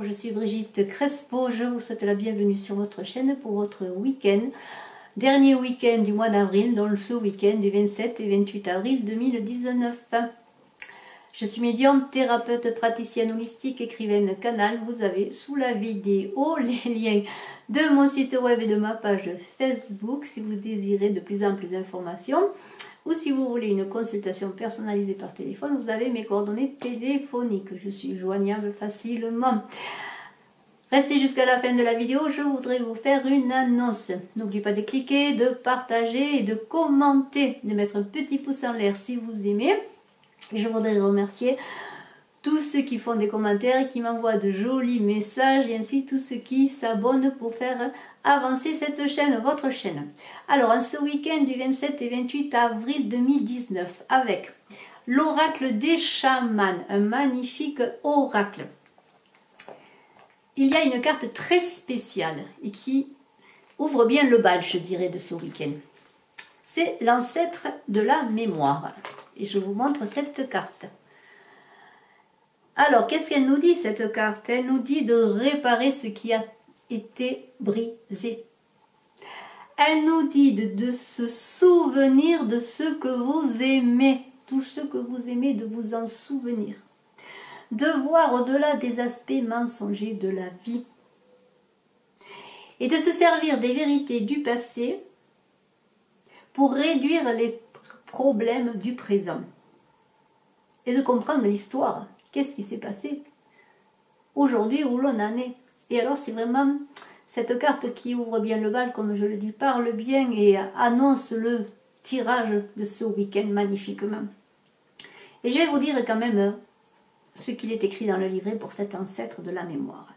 Je suis Brigitte Crespo, je vous souhaite la bienvenue sur votre chaîne pour votre week-end. Dernier week-end du mois d'avril, dans ce week-end du 27 et 28 avril 2019. Je suis médium, thérapeute, praticienne holistique, écrivaine, canal. Vous avez sous la vidéo les liens de mon site web et de ma page Facebook si vous désirez de plus amples informations. Ou si vous voulez une consultation personnalisée par téléphone, vous avez mes coordonnées téléphoniques. Je suis joignable facilement. Restez jusqu'à la fin de la vidéo, je voudrais vous faire une annonce. N'oubliez pas de cliquer, de partager et de commenter, de mettre un petit pouce en l'air si vous aimez. Et je voudrais remercier tous ceux qui font des commentaires, qui m'envoient de jolis messages et ainsi tous ceux qui s'abonnent pour faire avancer cette chaîne, votre chaîne. Alors, en ce week-end du 27 et 28 avril 2019, avec l'oracle des chamans, un magnifique oracle. Il y a une carte très spéciale et qui ouvre bien le bal, je dirais, de ce week-end. C'est l'ancêtre de la mémoire. Et je vous montre cette carte. Alors, qu'est-ce qu'elle nous dit, cette carte? Elle nous dit de réparer ce qui a été brisé. Elle nous dit de se souvenir de ce que vous aimez. Tout ce que vous aimez, de vous en souvenir. De voir au-delà des aspects mensongers de la vie. Et de se servir des vérités du passé pour réduire les problèmes du présent. Et de comprendre l'histoire. Qu'est-ce qui s'est passé aujourd'hui où l'on en est. Et alors c'est vraiment cette carte qui ouvre bien le bal, comme je le dis, parle bien et annonce le tirage de ce week-end magnifiquement. Et je vais vous dire quand même ce qu'il est écrit dans le livret pour cet ancêtre de la mémoire.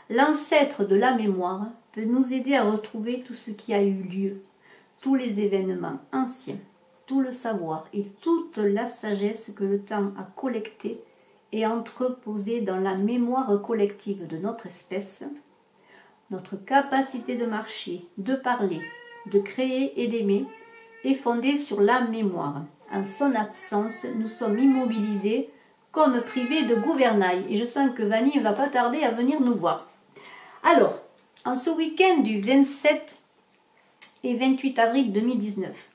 L'ancêtre de la mémoire peut nous aider à retrouver tout ce qui a eu lieu, tous les événements anciens, tout le savoir et toute la sagesse que le temps a collecté et entreposé dans la mémoire collective de notre espèce. Notre capacité de marcher, de parler, de créer et d'aimer est fondée sur la mémoire. En son absence, nous sommes immobilisés comme privés de gouvernail. Et je sens que Vanny ne va pas tarder à venir nous voir. Alors, en ce week-end du 27 et 28 avril 2019,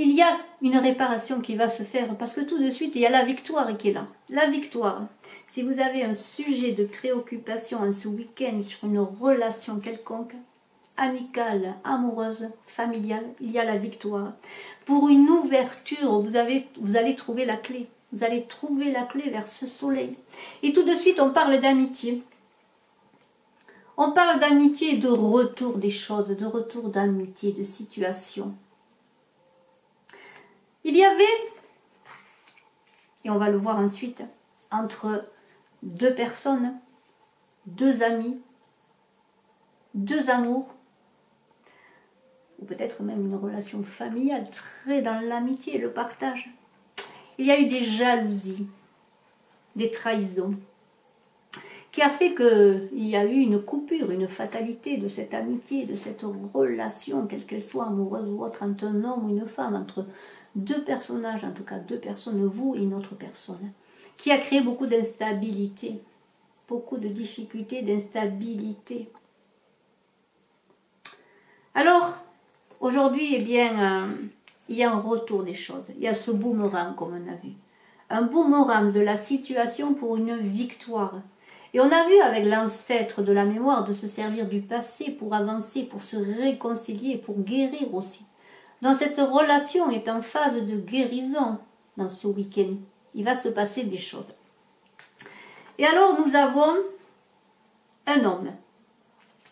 il y a une réparation qui va se faire parce que tout de suite, il y a la victoire qui est là. La victoire. Si vous avez un sujet de préoccupation en ce week-end sur une relation quelconque, amicale, amoureuse, familiale, il y a la victoire. Pour une ouverture, vous allez trouver la clé. Vous allez trouver la clé vers ce soleil. Et tout de suite, on parle d'amitié. On parle d'amitié et de retour des choses, de retour d'amitié, de situation. Il y avait, et on va le voir ensuite, entre deux personnes, deux amis, deux amours, ou peut-être même une relation familiale, très dans l'amitié et le partage. Il y a eu des jalousies, des trahisons, qui a fait qu'il y a eu une coupure, une fatalité de cette amitié, de cette relation, quelle qu'elle soit, amoureuse ou autre, entre un homme ou une femme, entre deux personnages, en tout cas deux personnes, vous et une autre personne, qui a créé beaucoup d'instabilité, beaucoup de difficultés, d'instabilité. Alors, aujourd'hui, eh bien, il y a un retour des choses. Il y a ce boomerang, comme on a vu. Un boomerang de la situation pour une victoire. Et on a vu avec l'ancêtre de la mémoire de se servir du passé pour avancer, pour se réconcilier, pour guérir aussi. Donc cette relation est en phase de guérison dans ce week-end. Il va se passer des choses. Et alors nous avons un homme,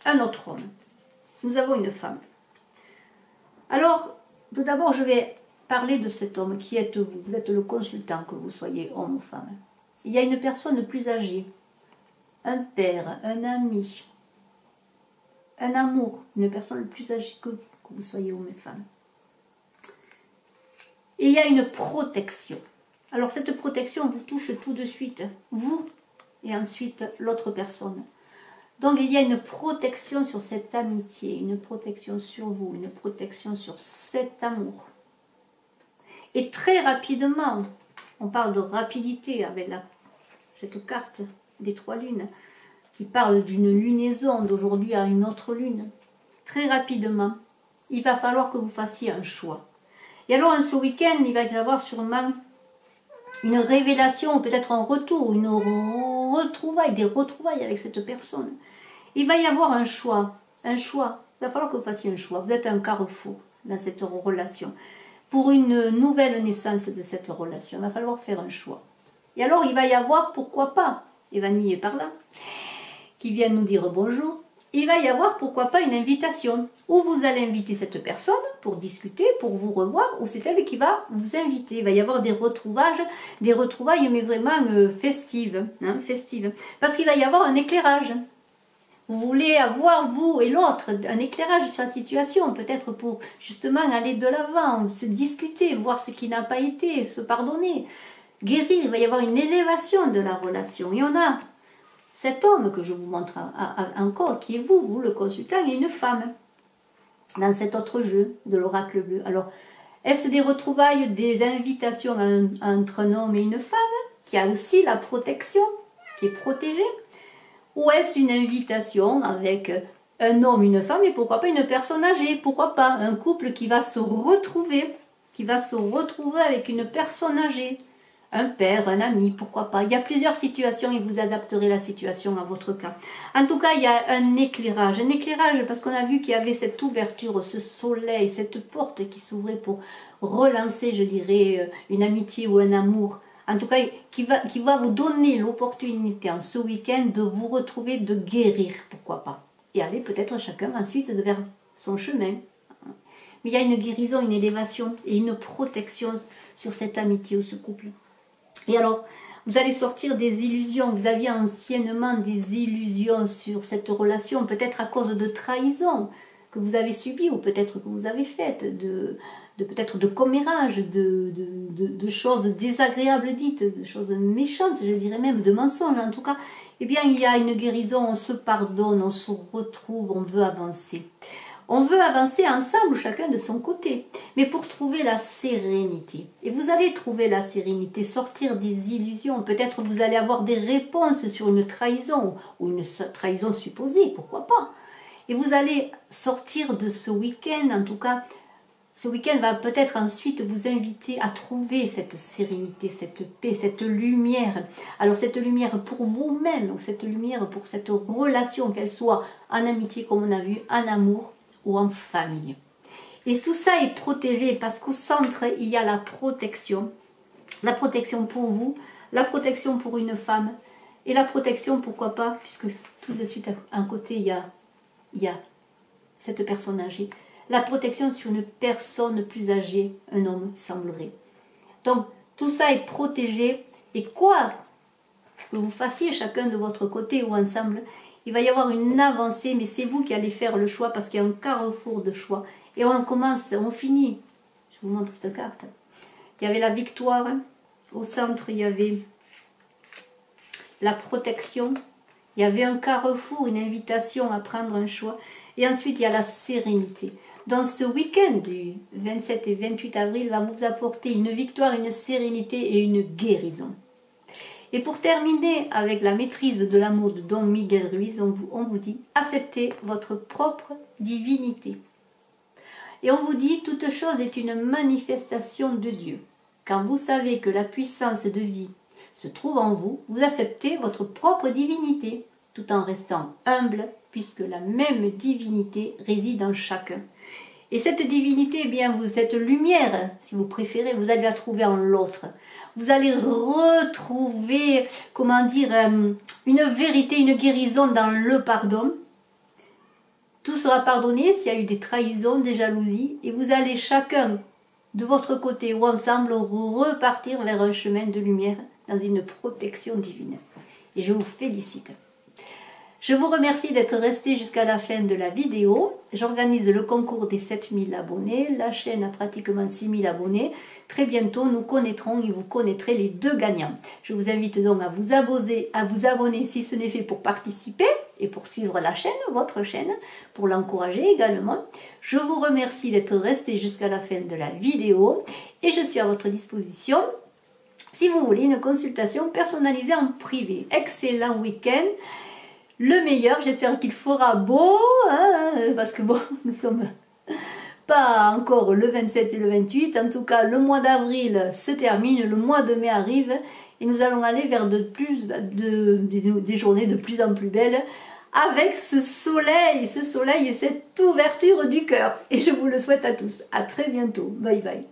un autre homme. Nous avons une femme. Alors, tout d'abord, je vais parler de cet homme qui êtes vous. Vous êtes le consultant, que vous soyez homme ou femme. Il y a une personne plus âgée, un père, un ami, un amour, une personne plus âgée que vous soyez homme et femme. Et il y a une protection. Alors cette protection vous touche tout de suite, vous et ensuite l'autre personne. Donc il y a une protection sur cette amitié, une protection sur vous, une protection sur cet amour. Et très rapidement, on parle de rapidité avec cette carte des 3 lunes, qui parle d'une lunaison d'aujourd'hui à une autre lune. Très rapidement, il va falloir que vous fassiez un choix. Et alors, ce week-end, il va y avoir sûrement une révélation, ou peut-être un retour, une retrouvaille, des retrouvailles avec cette personne. Il va y avoir un choix, un choix. Il va falloir que vous fassiez un choix. Vous êtes un carrefour dans cette relation. Pour une nouvelle naissance de cette relation, il va falloir faire un choix. Et alors, il va y avoir, pourquoi pas, Evanie est par là, qui vient nous dire bonjour. Il va y avoir, pourquoi pas, une invitation, où vous allez inviter cette personne pour discuter, pour vous revoir, ou c'est elle qui va vous inviter. Il va y avoir des retrouvailles, mais vraiment festives, hein, festives. Parce qu'il va y avoir un éclairage. Vous voulez avoir, vous et l'autre, un éclairage sur la situation, peut-être pour justement aller de l'avant, se discuter, voir ce qui n'a pas été, se pardonner, guérir. Il va y avoir une élévation de la relation. Et on a cet homme que je vous montre encore, qui est vous le consultant, et une femme, dans cet autre jeu de l'oracle bleu. Alors, est-ce des retrouvailles, des invitations entre un homme et une femme, qui a aussi la protection, qui est protégée? Ou est-ce une invitation avec un homme, une femme, et pourquoi pas une personne âgée? Pourquoi pas un couple qui va se retrouver avec une personne âgée? Un père, un ami, pourquoi pas? Il y a plusieurs situations et vous adapterez la situation à votre cas. En tout cas, il y a un éclairage parce qu'on a vu qu'il y avait cette ouverture, ce soleil, cette porte qui s'ouvrait pour relancer, je dirais, une amitié ou un amour. En tout cas, qui va vous donner l'opportunité en ce week-end de vous retrouver, de guérir, pourquoi pas. Et aller peut-être chacun ensuite vers son chemin. Mais il y a une guérison, une élévation et une protection sur cette amitié ou ce couple. Et alors, vous allez sortir des illusions. Vous aviez anciennement des illusions sur cette relation, peut-être à cause de trahison que vous avez subies ou peut-être que vous avez faites, peut-être de commérages, de choses désagréables dites, de choses méchantes, je dirais même, de mensonges en tout cas. Eh bien, il y a une guérison, on se pardonne, on se retrouve, on veut avancer. On veut avancer ensemble, chacun de son côté, mais pour trouver la sérénité. Et vous allez trouver la sérénité, sortir des illusions. Peut-être vous allez avoir des réponses sur une trahison, ou une trahison supposée, pourquoi pas. Et vous allez sortir de ce week-end, en tout cas, ce week-end va peut-être ensuite vous inviter à trouver cette sérénité, cette paix, cette lumière. Alors cette lumière pour vous-même, ou cette lumière pour cette relation, qu'elle soit en amitié comme on a vu, en amour, ou en famille. Et tout ça est protégé parce qu'au centre, il y a la protection. La protection pour vous, la protection pour une femme, et la protection, pourquoi pas, puisque tout de suite à un côté, il y a cette personne âgée. La protection sur une personne plus âgée, un homme, semblerait. Donc, tout ça est protégé. Et quoi que vous fassiez chacun de votre côté ou ensemble, il va y avoir une avancée, mais c'est vous qui allez faire le choix parce qu'il y a un carrefour de choix. Et on commence, on finit. Je vous montre cette carte. Il y avait la victoire. Au centre, il y avait la protection. Il y avait un carrefour, une invitation à prendre un choix. Et ensuite, il y a la sérénité. Dans ce week-end du 27 et 28 avril, va vous apporter une victoire, une sérénité et une guérison. Et pour terminer avec la maîtrise de l'amour de Don Miguel Ruiz, on vous dit, acceptez votre propre divinité. Et on vous dit, toute chose est une manifestation de Dieu. Quand vous savez que la puissance de vie se trouve en vous, vous acceptez votre propre divinité, tout en restant humble, puisque la même divinité réside en chacun. Et cette divinité, eh bien, cette lumière, si vous préférez, vous allez la trouver en l'autre. Vous allez retrouver, comment dire, une vérité, une guérison dans le pardon. Tout sera pardonné s'il y a eu des trahisons, des jalousies. Et vous allez chacun, de votre côté ou ensemble, repartir vers un chemin de lumière dans une protection divine. Et je vous félicite. Je vous remercie d'être resté jusqu'à la fin de la vidéo. J'organise le concours des 7000 abonnés. La chaîne a pratiquement 6000 abonnés. Très bientôt, nous connaîtrons et vous connaîtrez les 2 gagnants. Je vous invite donc à vous abonner si ce n'est fait pour participer et pour suivre la chaîne, votre chaîne, pour l'encourager également. Je vous remercie d'être resté jusqu'à la fin de la vidéo et je suis à votre disposition si vous voulez une consultation personnalisée en privé. Excellent week-end, le meilleur, j'espère qu'il fera beau, hein, parce que bon, nous sommes pas encore le 27 et le 28, en tout cas le mois d'avril se termine, le mois de mai arrive, et nous allons aller vers des journées de plus en plus belles, avec ce soleil et cette ouverture du cœur. Et je vous le souhaite à tous. À très bientôt. Bye bye.